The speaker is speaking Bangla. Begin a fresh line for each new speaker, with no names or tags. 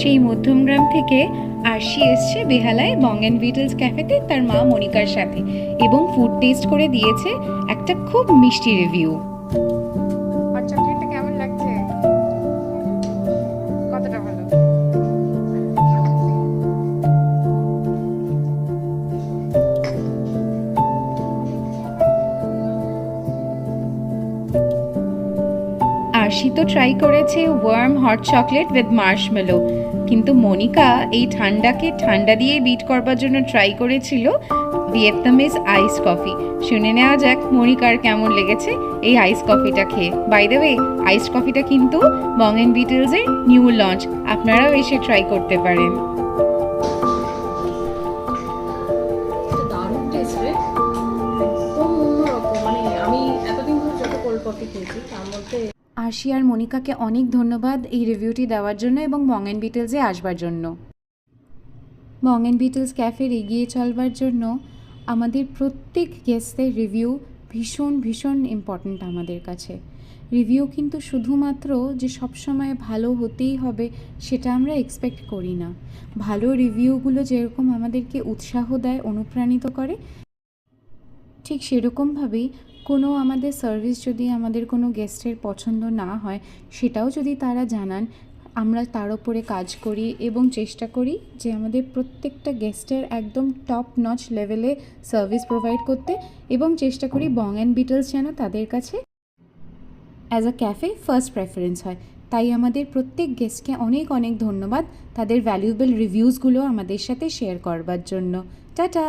সেই মধ্যমগ্রাম থেকে আরশি এসছে বেহালায় বং অ্যান্ড বিটলস ক্যাফেতে তার মা মনিকার সাথে, এবং ফুড টেস্ট করে দিয়েছে একটা খুব মিষ্টি রিভিউ।
আর চকলেটটা কেমন লাগছে? কতটা ভালো?
আরশি তো ট্রাই করেছে warm hot chocolate with marshmallow, কিন্তু মনিকা এই ঠান্ডাকে ঠান্ডা দিয়ে বিট করবার জন্য ট্রাই করেছিল ভিয়েতনামিজ আইস কফি। শুনে নেওয়া যাক মনিকার কেমন লেগেছে এই আইস কফিটা খেয়ে। বাই দ্য ওয়ে, আইস কফিটা কিন্তু বং অ্যান্ড বিটলসের নিউ লঞ্চ, আপনারাও এসে ট্রাই করতে পারেন।
দারুণ টেস্ট রে, একদম অন্যরকম। মানে আমি এতদিন ধরে যত কোল্ড কফি খেয়েছি তার মধ্যে
আরশি আর মনিকাকে অনেক ধন্যবাদ এই রিভিউটি দেওয়ার জন্য এবং বং অ্যান্ড বিটলসে আসবার জন্য। বং অ্যান্ড বিটলস ক্যাফের এগিয়ে চলবার জন্য আমাদের প্রত্যেক গেস্টদের রিভিউ ভীষণ ভীষণ ইম্পর্ট্যান্ট আমাদের কাছে। রিভিউ কিন্তু শুধুমাত্র যে সবসময় ভালো হতেই হবে সেটা আমরা এক্সপেক্ট করি না। ভালো রিভিউগুলো যেরকম আমাদেরকে উৎসাহ দেয়, অনুপ্রাণিত করে, ঠিক সেরকমভাবেই কোনো আমাদের সার্ভিস যদি আমাদের কোনো গেস্টের পছন্দ না হয় সেটাও যদি তারা জানান, আমরা তার উপরে কাজ করি এবং চেষ্টা করি যে আমাদের প্রত্যেকটা গেস্টের একদম টপ নচ লেভেলে সার্ভিস প্রোভাইড করতে, এবং চেষ্টা করি বং অ্যান্ড বিটলস যেন তাদের কাছে as a cafe first preference হয়। তাই আমাদের প্রত্যেক গেস্টকে অনেক অনেক ধন্যবাদ তাদের ভ্যালুয়েবল রিভিউসগুলো আমাদের সাথে শেয়ার করবার জন্য। টাটা।